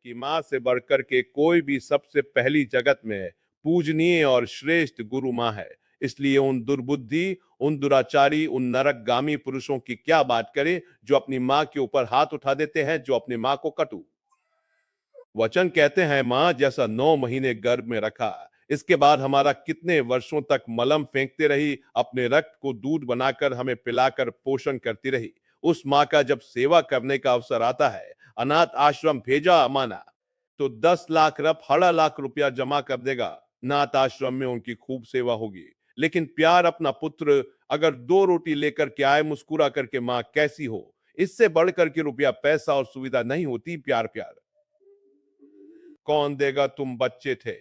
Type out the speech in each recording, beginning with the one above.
कि माँ से बढ़कर के कोई भी सबसे पहली जगत में पूजनीय और श्रेष्ठ गुरु माँ है। इसलिए उन दुर्बुद्धि, उन दुराचारी, उन नरकगामी पुरुषों की क्या बात करें जो अपनी माँ के ऊपर हाथ उठा देते हैं, जो अपनी माँ को कटु वचन कहते हैं। माँ जैसा 9 महीने गर्भ में रखा, इसके बाद हमारा कितने वर्षों तक मलम फेंकते रही, अपने रक्त को दूध बनाकर हमें पिलाकर पोषण करती रही। उस माँ का जब सेवा करने का अवसर आता है, अनाथ आश्रम भेजा माना तो 10 लाख रफ 1.5 लाख रुपया जमा कर देगा। नाथ आश्रम में उनकी खूब सेवा होगी। लेकिन प्यार अपना पुत्र अगर 2 रोटी लेकर के आए मुस्कुरा करके, माँ कैसी हो, इससे बढ़कर के रुपया पैसा और सुविधा नहीं होती। प्यार प्यार कौन देगा, तुम बच्चे थे,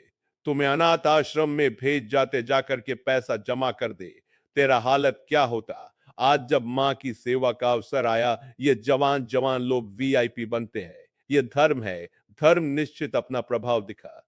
तुम्हें अनाथ आश्रम में भेज जाते, जाकर के पैसा जमा कर दे, तेरा हालत क्या होता। आज जब माँ की सेवा का अवसर आया, ये जवान जवान लोग वीआईपी बनते हैं। ये धर्म है, धर्म निश्चित अपना प्रभाव दिखा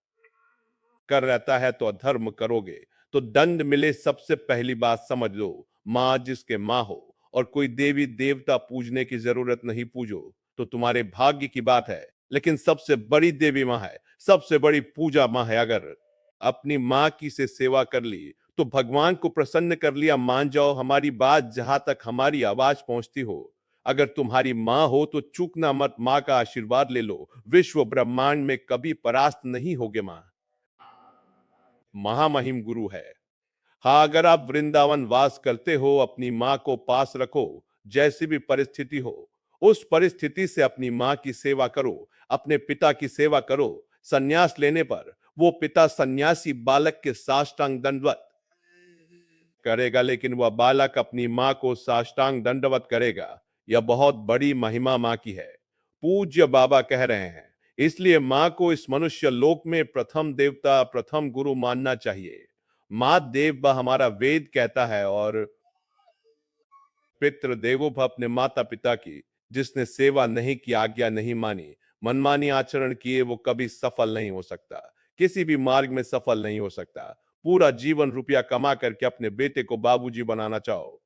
कर रहता है। तो अधर्म करोगे तो दंड मिले। सबसे पहली बात समझ लो, माँ जिसके माँ हो और कोई देवी देवता पूजने की जरूरत नहीं, पूजो तो तुम्हारे भाग्य की बात है। लेकिन सबसे बड़ी देवी माँ है, सबसे बड़ी पूजा माँ है। अगर अपनी माँ की से सेवा कर ली तो भगवान को प्रसन्न कर लिया, मान जाओ। हमारी बात जहां तक हमारी आवाज पहुंचती हो, अगर तुम्हारी माँ हो तो चूकना मत, माँ का आशीर्वाद ले लो। विश्व ब्रह्मांड में कभी परास्त नहीं होगे माँ, महामहिम गुरु है। हाँ, अगर आप वृंदावन वास करते हो, अपनी माँ को पास रखो। जैसी भी परिस्थिति हो, उस परिस्थिति से अपनी माँ की सेवा करो, अपने पिता की सेवा करो। सन्यास लेने पर वो पिता सन्यासी बालक के साष्टांग दंडवत करेगा, लेकिन वह बालक अपनी माँ को साष्टांग दंडवत करेगा। यह बहुत बड़ी महिमा माँ की है। पूज्य बाबा कह रहे हैं, इसलिए माँ को इस मनुष्य लोक में प्रथम देवता, प्रथम गुरु मानना चाहिए। माँ देव व हमारा वेद कहता है, और पितृ देवो भव, अपने माता पिता की जिसने सेवा नहीं की, आज्ञा नहीं मानी, मनमानी आचरण किए, वो कभी सफल नहीं हो सकता, किसी भी मार्ग में सफल नहीं हो सकता। पूरा जीवन रुपया कमा करके अपने बेटे को बाबूजी बनाना चाहो।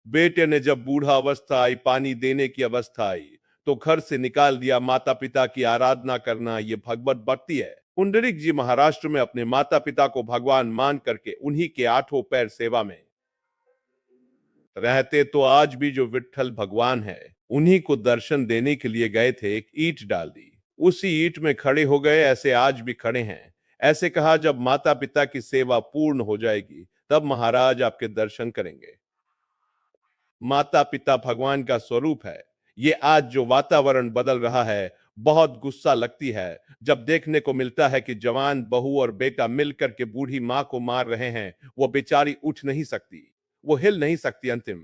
बेटे ने जब बूढ़ा अवस्था आई, पानी देने की अवस्था आई, तो घर से निकाल दिया। माता पिता की आराधना करना ये भगवत भक्ति है। पुंडरीक जी महाराष्ट्र में अपने माता पिता को भगवान मान करके उन्हीं के 8 पैर सेवा में रहते। तो आज भी जो विट्ठल भगवान है, उन्हीं को दर्शन देने के लिए गए थे, एक ईंट डाल दी, उसी ईंट में खड़े हो गए। ऐसे आज भी खड़े हैं। ऐसे कहा, जब माता पिता की सेवा पूर्ण हो जाएगी, तब महाराज आपके दर्शन करेंगे। माता पिता भगवान का स्वरूप है। ये आज जो वातावरण बदल रहा है, बहुत गुस्सा लगती है जब देखने को मिलता है कि जवान बहू और बेटा मिलकर के बूढ़ी मां को मार रहे हैं। वो बेचारी उठ नहीं सकती, वो हिल नहीं सकती। अंतिम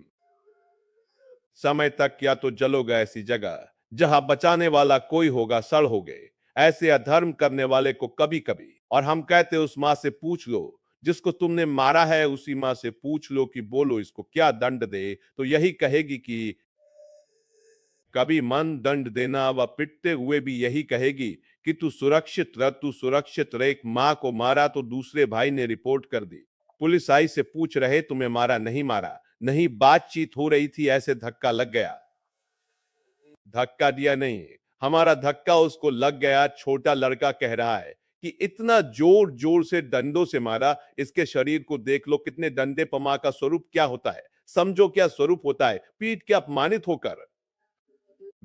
समय तक या तो जलोगे ऐसी जगह जहां बचाने वाला कोई होगा, सड़ोगे। ऐसे अधर्म करने वाले को कभी कभी, और हम कहते उस मां से पूछ लो जिसको तुमने मारा है, उसी मां से पूछ लो कि बोलो इसको क्या दंड दे, तो यही कहेगी कि कभी मन दंड देना, व पिटते हुए भी यही कहेगी कि तू सुरक्षित रह, तू सुरक्षित रह। एक मां को मारा तो दूसरे भाई ने रिपोर्ट कर दी। पुलिस आई से पूछ रहे तुम्हें मारा नहीं मारा, नहीं बातचीत हो रही थी, ऐसे धक्का लग गया। धक्का दिया नहीं, हमारा धक्का उसको लग गया। छोटा लड़का कह रहा है कि इतना जोर जोर से डंडों से मारा, इसके शरीर को देख लो, कितने डंडे। पमा का स्वरूप क्या होता है, समझो क्या स्वरूप होता है। पीट के अपमानित होकर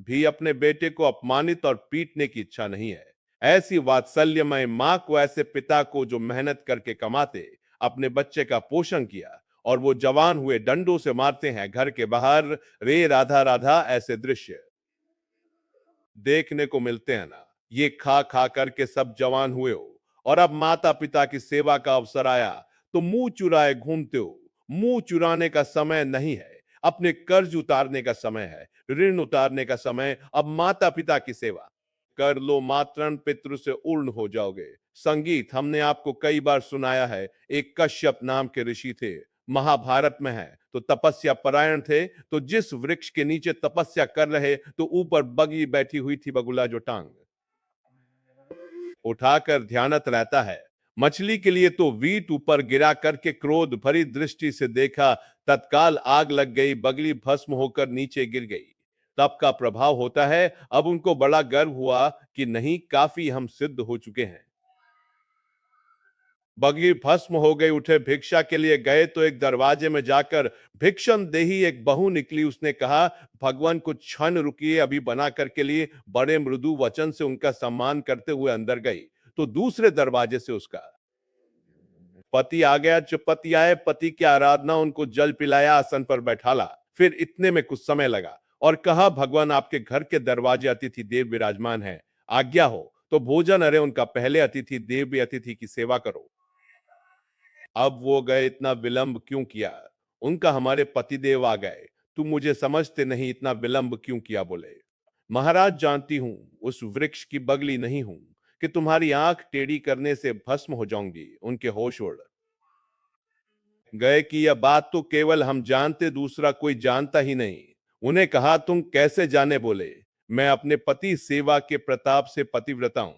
भी अपने बेटे को अपमानित और पीटने की इच्छा नहीं है। ऐसी वात्सल्यमय मां को, ऐसे पिता को जो मेहनत करके कमाते, अपने बच्चे का पोषण किया, और वो जवान हुए डंडों से मारते हैं घर के बाहर। रे राधा राधा, ऐसे दृश्य देखने को मिलते हैं ना। ये खा खा करके सब जवान हुए हो, और अब माता पिता की सेवा का अवसर आया तो मुंह चुराए घूमते हो। मुंह चुराने का समय नहीं है, अपने कर्ज उतारने का समय है, ऋण उतारने का समय। अब माता पिता की सेवा कर लो, मातृण पितृ से उर्ण हो जाओगे। संगीत हमने आपको कई बार सुनाया है। एक कश्यप नाम के ऋषि थे, महाभारत में है। तो तपस्या परायण थे, तो जिस वृक्ष के नीचे तपस्या कर रहे, तो ऊपर बगी बैठी हुई थी, बगुला जो टांग उठाकर ध्यानत रहता है। मछली के लिए तो वीट ऊपर गिरा करके क्रोध भरी दृष्टि से देखा, तत्काल आग लग गई, बगली भस्म होकर नीचे गिर गई। तब का प्रभाव होता है। अब उनको बड़ा गर्व हुआ कि नहीं, काफी हम सिद्ध हो चुके हैं। बगीर भस्म हो गई, उठे भिक्षा के लिए गए तो एक दरवाजे में जाकर भिक्षम देही एक बहू निकली। उसने कहा, भगवान कुछ क्षण रुकिए, अभी बना करके लिए। बड़े मृदु वचन से उनका सम्मान करते हुए अंदर गई तो दूसरे दरवाजे से उसका पति आ गया। जब पति आए, पति की आराधना, उनको जल पिलाया, आसन पर बैठाला। फिर इतने में कुछ समय लगा और कहा, भगवान आपके घर के दरवाजे अतिथि देव विराजमान है, आज्ञा हो तो भोजन। अरे उनका पहले अतिथि देव भी अतिथि की सेवा करो। अब वो गए, इतना विलंब क्यों किया? उनका, हमारे पतिदेव आ गए, तुम मुझे समझते नहीं, इतना विलंब क्यों किया? बोले, महाराज जानती हूं, उस वृक्ष की बगली नहीं हूं कि तुम्हारी आंख टेढ़ी करने से भस्म हो जाऊंगी। उनके होश उड़ गए कि यह बात तो केवल हम जानते, दूसरा कोई जानता ही नहीं। उन्हें कहा, तुम कैसे जाने? बोले, मैं अपने पति सेवा के प्रताप से पतिव्रता हूं,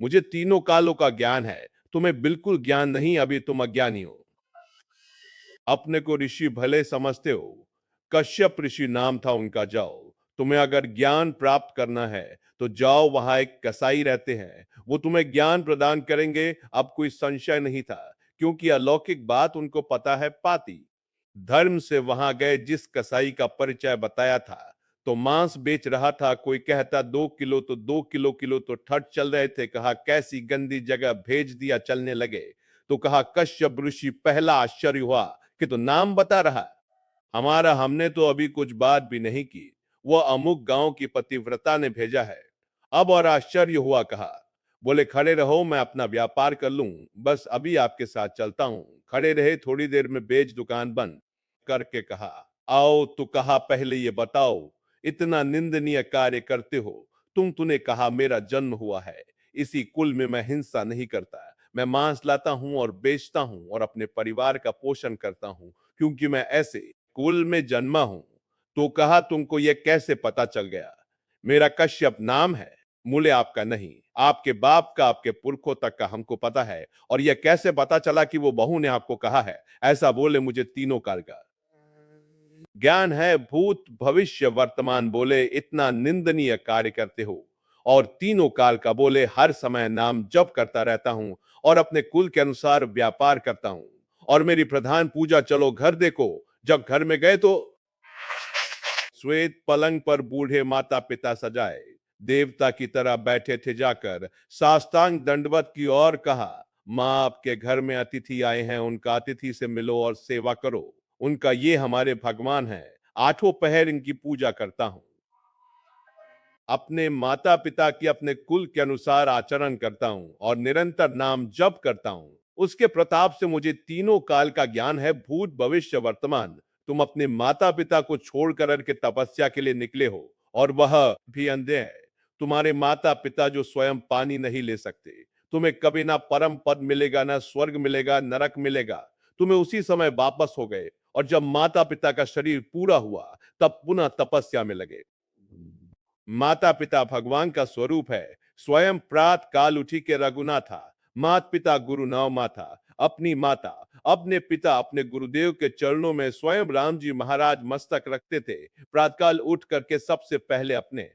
मुझे तीनों कालों का ज्ञान है। तुम्हें बिल्कुल ज्ञान नहीं, अभी तुम अज्ञानी हो। अपने को ऋषि भले समझते हो, कश्यप ऋषि नाम था उनका। जाओ, तुम्हें अगर ज्ञान प्राप्त करना है तो जाओ, वहां एक कसाई रहते हैं, वो तुम्हें ज्ञान प्रदान करेंगे। अब कोई संशय नहीं था, क्योंकि अलौकिक बात उनको पता है पाती। धर्म से वहां गए, जिस कसाई का परिचय बताया था तो मांस बेच रहा था। कोई कहता 2 किलो तो 2 किलो, किलो तो ठट चल रहे थे। कहा, कैसी गंदी जगह भेज दिया, चलने लगे। तो कहा, कश्यप ऋषि, पहला आश्चर्य हुआ कि तो नाम बता रहा है हमारा, हमने तो अभी कुछ बात भी नहीं की, वो अमुक गांव की पतिव्रता ने भेजा है। अब और आश्चर्य हुआ। कहा, बोले, खड़े रहो, मैं अपना व्यापार कर लूं, बस अभी आपके साथ चलता हूं। खड़े रहे, थोड़ी देर में बेच दुकान बंद करके कहा, आओ तो कहा, पहले ये बताओ, इतना निंदनीय कार्य करते हो तुम। तूने कहा, मेरा जन्म हुआ है, इसी कुल में मैं हिंसा नहीं करता, मैं मांस लाता हूं और बेचता हूं और अपने परिवार का पोषण करता हूं, क्योंकि मैं ऐसे कुल में जन्मा हूं। तो कहा, तुमको यह कैसे पता चल गया? मेरा कश्यप नाम है, मूल्य आपका नहीं, आपके बाप का, आपके पुरखों तक का हमको पता है। और यह कैसे पता चला कि वो बहू ने आपको कहा है? ऐसा बोले, मुझे तीनों काल का ज्ञान है, भूत भविष्य वर्तमान। बोले, इतना निंदनीय कार्य करते हो और तीनों काल का। बोले, हर समय नाम जप करता रहता हूं और अपने कुल के अनुसार व्यापार करता हूं और मेरी प्रधान पूजा। चलो घर देखो। जब घर में गए तो श्वेत पलंग पर बूढ़े माता पिता सजाए देवता की तरह बैठे थे। जाकर साष्टांग दंडवत की और कहा, मां, आपके घर में अतिथि आए हैं, उनका अतिथि से मिलो और सेवा करो। उनका, ये हमारे भगवान हैं, आठों पहर इनकी पूजा करता हूं। अपने माता पिता की, अपने कुल के अनुसार आचरण करता हूं और निरंतर नाम जप करता हूं। उसके प्रताप से मुझे तीनों काल का ज्ञान है, भूत भविष्य वर्तमान। तुम अपने माता पिता को छोड़ कर के तपस्या के लिए निकले हो और वह भी अंधे हैं। तुम्हारे माता पिता जो स्वयं पानी नहीं ले सकते, तुम्हें कभी ना परम पद मिलेगा, ना स्वर्ग मिलेगा, नरक मिलेगा। तुम्हें उसी समय वापस हो गए और जब माता पिता का शरीर पूरा हुआ तब पुनः तपस्या में लगे। माता पिता भगवान का स्वरूप है। स्वयं प्रात काल उठी के रघुनाथा, मात पिता गुरु नव माथा। अपनी माता, अपने पिता, अपने गुरुदेव के चरणों में स्वयं राम जी महाराज मस्तक रखते थे। प्रातकाल उठ करके सबसे पहले अपने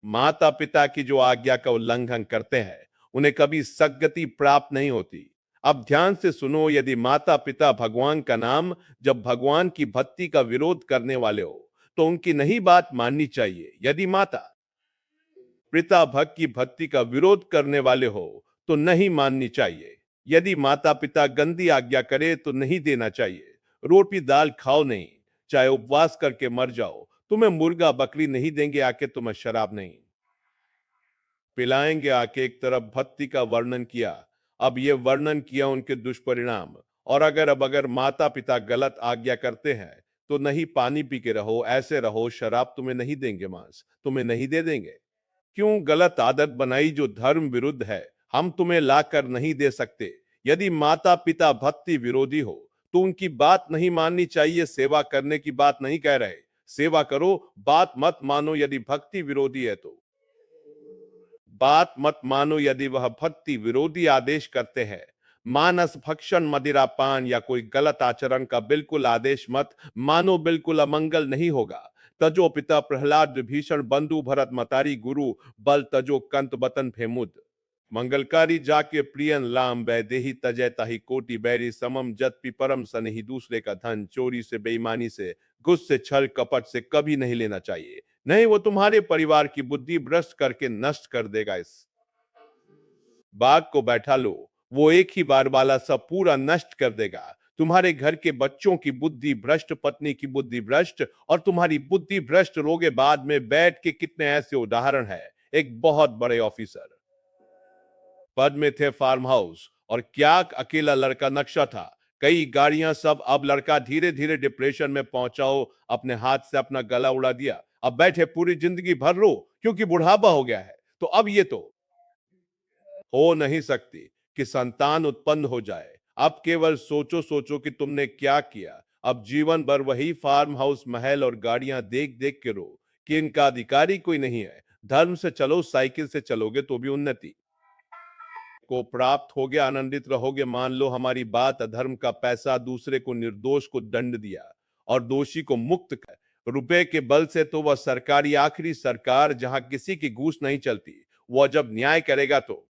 माता पिता की जो आज्ञा का उल्लंघन करते हैं, उन्हें कभी सद्गति प्राप्त नहीं होती। अब ध्यान से सुनो, यदि माता पिता भगवान का नाम, जब भगवान की भक्ति का विरोध करने वाले हो तो उनकी नहीं बात माननी चाहिए। यदि माता पिता भक्त की भक्ति का विरोध करने वाले हो तो नहीं माननी चाहिए। यदि माता पिता गंदी आज्ञा करे तो नहीं देना चाहिए। रोटी दाल खाओ नहीं, चाहे उपवास करके मर जाओ, तुम्हें मुर्गा बकरी नहीं देंगे आके, तुम्हें शराब नहीं पिलाएंगे आके। एक तरफ भक्ति का वर्णन किया, अब ये वर्णन किया उनके दुष्परिणाम। और अगर माता पिता गलत आज्ञा करते हैं तो नहीं, पानी पी के रहो, ऐसे रहो, शराब तुम्हें नहीं देंगे, मांस तुम्हें नहीं दे देंगे। क्यों गलत आदत बनाई जो धर्म विरुद्ध है, हम तुम्हें लाकर नहीं दे सकते। यदि माता पिता भक्ति विरोधी हो तो उनकी बात नहीं माननी चाहिए। सेवा करने की बात नहीं कह रहे, सेवा करो, बात मत मानो। यदि भक्ति विरोधी है तो बात मत मानो। यदि वह भक्ति विरोधी आदेश करते हैं, मानस भक्षण, मदिरापान या कोई गलत आचरण का बिल्कुल आदेश मत मानो, बिल्कुल अमंगल नहीं होगा। तजो पिता प्रहलाद विभीषण बंधु भरत मतारी गुरु बल तजो कंत बतन फेमुद। मंगलकारी जाके प्रियन लाम वैदेही तजय ताही कोटि बैरी समम जत पिपरम सनहि। दूसरे का धन चोरी से बेईमानी से गुस्से से छल कपट से कभी नहीं लेना चाहिए, नहीं वो तुम्हारे परिवार की बुद्धि भ्रष्ट करके नष्ट कर देगा। इस बाघ को बैठा लो, वो एक ही बार वाला सब पूरा नष्ट कर देगा। तुम्हारे घर के बच्चों की बुद्धि भ्रष्ट, पत्नी की बुद्धि भ्रष्ट और तुम्हारी बुद्धि भ्रष्ट रोगे बाद में बैठ के कितने ऐसे उदाहरण है। एक बहुत बड़े ऑफिसर पद में थे, फार्म हाउस और क्या अकेला लड़का नक्शा था, कई गाड़ियां सब। अब लड़का धीरे धीरे डिप्रेशन में पहुंचाओ, अपने हाथ से अपना गला उड़ा दिया। अब बैठे पूरी जिंदगी भर रो क्योंकि बुढ़ापा हो गया है। तो अब ये तो हो नहीं सकती कि संतान उत्पन्न हो जाए। अब केवल सोचो सोचो कि तुमने क्या किया। अब जीवन भर वही फार्म हाउस, महल और गाड़ियां देख देख के रो कि इनका अधिकारी कोई नहीं है। धर्म से चलो, साइकिल से चलोगे तो भी उन्नति को प्राप्त हो गया, आनंदित रहोगे। मान लो हमारी बात, अधर्म का पैसा दूसरे को, निर्दोष को दंड दिया और दोषी को मुक्त कर रुपए के बल से, तो वह सरकारी आखिरी सरकार जहां किसी की घूस नहीं चलती, वह जब न्याय करेगा तो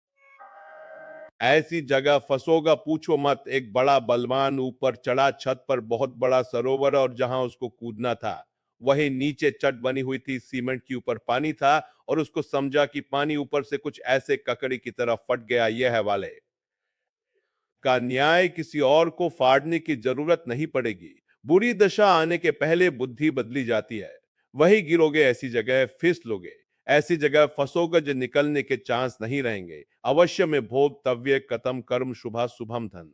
ऐसी जगह फंसोगा पूछो मत। एक बड़ा बलवान ऊपर चढ़ा छत पर, बहुत बड़ा सरोवर, और जहां उसको कूदना था वही नीचे चट बनी हुई थी, सीमेंट के ऊपर पानी था और उसको समझा कि पानी ऊपर से कुछ ऐसे ककड़ी की तरह फट गया। यह है वाले का न्याय, किसी और को फाड़ने की जरूरत नहीं पड़ेगी। बुरी दशा आने के पहले बुद्धि बदली जाती है। वही गिरोगे ऐसी जगह, फिसलोगे ऐसी जगह, फंसोगे जो निकलने के चांस नहीं रहेंगे। अवश्य में भोग तव्य कतम कर्म शुभा शुभम धन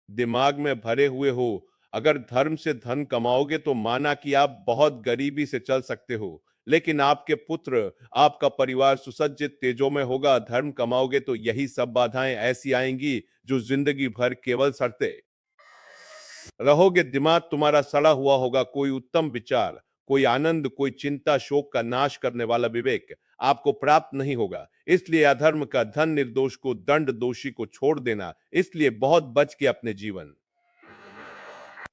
दिमाग में भरे हुए हो। अगर धर्म से धन कमाओगे तो माना कि आप बहुत गरीबी से चल सकते हो, लेकिन आपके पुत्र, आपका परिवार सुसज्जित तेजो में होगा। धर्म कमाओगे तो यही सब बाधाएं ऐसी आएंगी जो जिंदगी भर केवल सड़ते रहोगे। दिमाग तुम्हारा सड़ा हुआ होगा। कोई उत्तम विचार, कोई आनंद, कोई चिंता, शोक का नाश करने वाला विवेक आपको प्राप्त नहीं होगा। इसलिए अधर्म का धन, निर्दोष को दंड, दोषी को छोड़ देना। इसलिए बहुत बच के अपने जीवन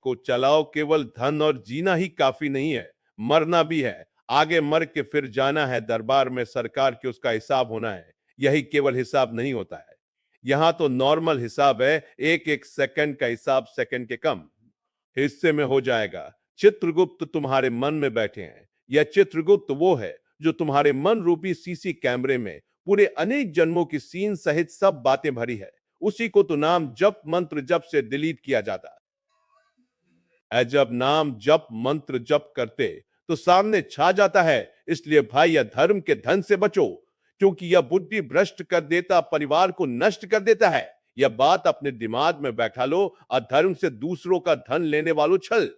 को चलाओ। केवल धन और जीना ही काफी नहीं है, मरना भी है। आगे मर के फिर जाना है दरबार में सरकार के, उसका हिसाब होना है। यही केवल हिसाब नहीं होता है, यहां तो नॉर्मल हिसाब है। एक एक सेकंड का हिसाब सेकंड के कम हिस्से में हो जाएगा। चित्रगुप्त तुम्हारे मन में बैठे हैं। यह चित्रगुप्त वो है जो तुम्हारे मन रूपी सीसी कैमरे में पूरे अनेक जन्मों की सीन सहित सब बातें भरी है। उसी को तो नाम जप मंत्र जप से डिलीट किया जाता है। जब नाम जप मंत्र जप करते तो सामने छा जाता है। इसलिए भाई, यह धर्म के धन से बचो, क्योंकि यह बुद्धि भ्रष्ट कर देता, परिवार को नष्ट कर देता है। यह बात अपने दिमाग में बैठा लो। अधर्म से दूसरों का धन लेने वालों, छल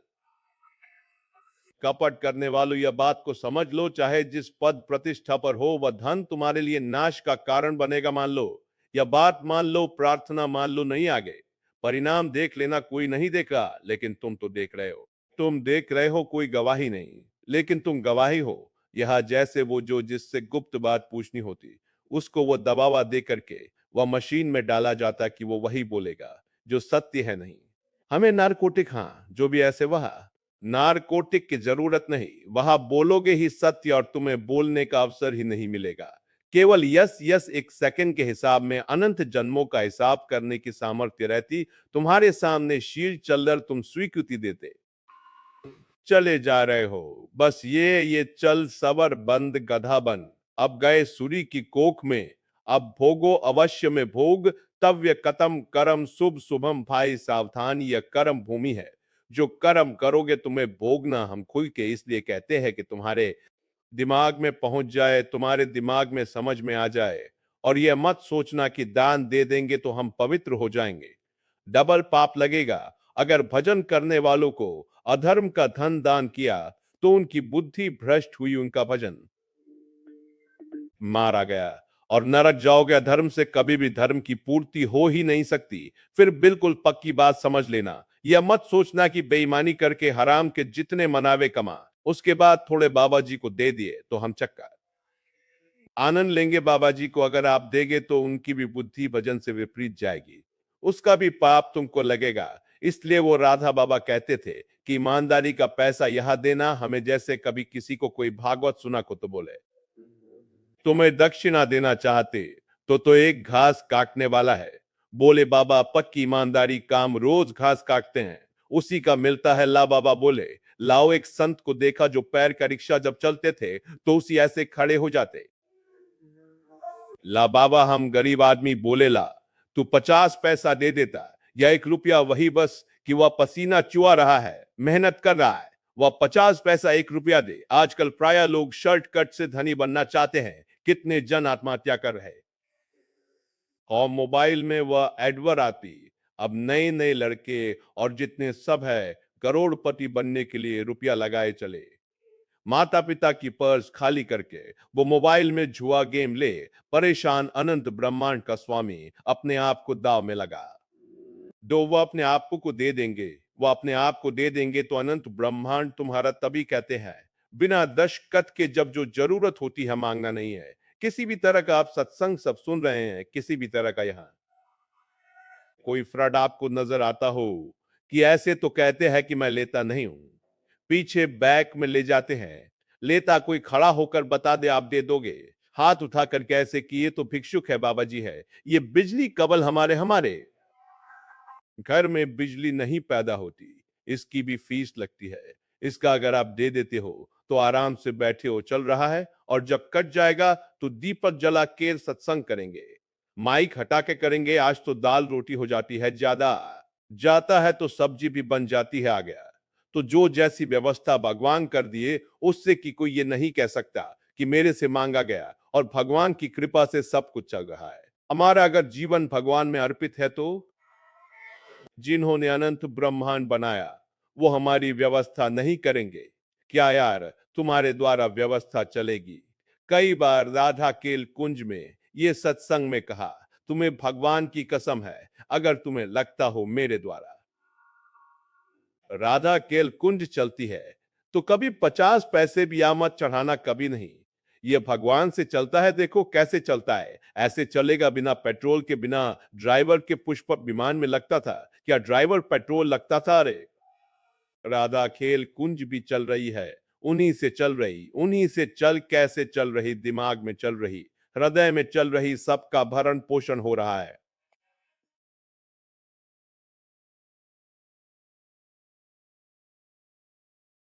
कपट करने वालों, यह बात को समझ लो। चाहे जिस पद प्रतिष्ठा पर हो, वह धन तुम्हारे लिए नाश का कारण बनेगा। मान लो, यह बात मान लो, प्रार्थना मान लो। नहीं आगे परिणाम देख लेना, कोई नहीं देख रहा लेकिन तुम तो देख रहे हो। तुम देख रहे हो, कोई गवाही नहीं लेकिन तुम गवाही हो। यह जैसे वो जो जिससे गुप्त बात पूछनी होती, उसको वो दबावा दे करके वह मशीन में डाला जाता कि वो वही बोलेगा जो सत्य है। नहीं, हमें नारकोटिक, हाँ जो भी ऐसे, वह नारकोटिक की जरूरत नहीं। वहां बोलोगे ही सत्य और तुम्हें बोलने का अवसर ही नहीं मिलेगा। केवल यस यस, एक सेकंड के हिसाब में अनंत जन्मों का हिसाब करने की सामर्थ्य रहती। तुम्हारे सामने शील चलर, तुम स्वीकृति देते चले जा रहे हो। बस ये चल सवर बंद गधा बन। अब गए सूरी की कोख में, अब भोगो अवश्य में भोग। तव्य कतम करम शुभ शुभम, भाई सावधान, यह कर्म भूमि है। जो कर्म करोगे तुम्हें भोगना। हम खुल के इसलिए कहते हैं कि तुम्हारे दिमाग में पहुंच जाए, तुम्हारे दिमाग में समझ में आ जाए। और यह मत सोचना कि दान दे देंगे तो हम पवित्र हो जाएंगे। डबल पाप लगेगा। अगर भजन करने वालों को अधर्म का धन दान किया तो उनकी बुद्धि भ्रष्ट हुई, उनका भजन मारा गया और नरक जाओगे। अधर्म से कभी भी धर्म की पूर्ति हो ही नहीं सकती। फिर बिल्कुल पक्की बात समझ लेना। यह मत सोचना कि बेईमानी करके हराम के जितने मनावे कमा, उसके बाद थोड़े बाबा जी को दे दिए तो हम चक्का आनंद लेंगे। बाबा जी को अगर आप देंगे तो उनकी भी बुद्धि भजन से विपरीत जाएगी, उसका भी पाप तुमको लगेगा। इसलिए वो राधा बाबा कहते थे कि ईमानदारी का पैसा यहां देना, हमें जैसे कभी किसी को कोई भागवत सुना को तो बोले तुम्हें दक्षिणा देना चाहते तो एक घास काटने वाला है। बोले बाबा पक्की ईमानदारी काम रोज घास काटते हैं, उसी का मिलता है। ला बाबा बोले लाओ एक संत को देखा जो पैर का रिक्शा जब चलते थे तो उसी ऐसे खड़े हो जाते। ला बाबा हम गरीब आदमी। बोले ला तू 50 पैसा दे देता या 1 रुपया, वही बस कि वह पसीना चुआ रहा है, मेहनत कर रहा है। वह 50 पैसा 1 रुपया दे। आजकल प्राय लोग शर्ट कट से धनी बनना चाहते हैं, कितने जन आत्महत्या कर रहे। और मोबाइल में वह एडवर आती, अब नए नए लड़के और जितने सब है करोड़पति बनने के लिए रुपया लगाए चले। माता पिता की पर्स खाली करके वो मोबाइल में जुआ गेम ले परेशान अनंत ब्रह्मांड का स्वामी अपने आप को दाव में लगा। दो वो अपने आप को दे देंगे, वो अपने आप को दे देंगे तो अनंत ब्रह्मांड तुम्हारा तभी कहते हैं। बिना दशकत के जब जो जरूरत होती है मांगना नहीं है। किसी भी तरह का आप सत्संग सब सुन रहे हैं, किसी भी तरह का यहाँ कोई फ्रॉड आपको नजर आता हो कि ऐसे तो कहते हैं कि मैं लेता नहीं हूं, पीछे बैक में ले जाते हैं। लेता कोई खड़ा होकर बता दे आप दे दोगे, हाथ उठा कर कैसे किए तो भिक्षुक है बाबा जी है। ये बिजली कबल हमारे हमारे घर में बिजली नहीं पैदा होती, इसकी भी फीस लगती है। इसका अगर आप दे देते हो तो आराम से बैठे हो चल रहा है, और जब कट जाएगा तो दीपक जला के सत्संग करेंगे, माइक हटा के करेंगे। आज तो दाल रोटी हो जाती है, ज्यादा जाता है तो सब्जी भी बन जाती है। आ गया तो जो जैसी व्यवस्था भगवान कर दिए, उससे कि कोई ये नहीं कह सकता कि मेरे से मांगा गया, और भगवान की कृपा से सब कुछ चल रहा है। हमारा अगर जीवन भगवान में अर्पित है तो जिन्होंने अनंत ब्रह्मांड बनाया वो हमारी व्यवस्था नहीं करेंगे क्या यार? तुम्हारे द्वारा व्यवस्था चलेगी। कई बार राधा केल कुंज में ये सत्संग में कहा, तुम्हें भगवान की कसम है अगर तुम्हें लगता हो मेरे द्वारा राधा केल कुंज चलती है तो कभी 50 पैसे भी आमद चढ़ाना कभी नहीं। ये भगवान से चलता है, देखो कैसे चलता है। ऐसे चलेगा बिना पेट्रोल के, बिना ड्राइवर के। पुष्प विमान में लगता था क्या ड्राइवर पेट्रोल लगता था? अरे राधा खेल कुंज भी चल रही है, उन्हीं से चल रही, उन्हीं से चल कैसे चल रही, दिमाग में चल रही, हृदय में चल रही, सबका भरण पोषण हो रहा है।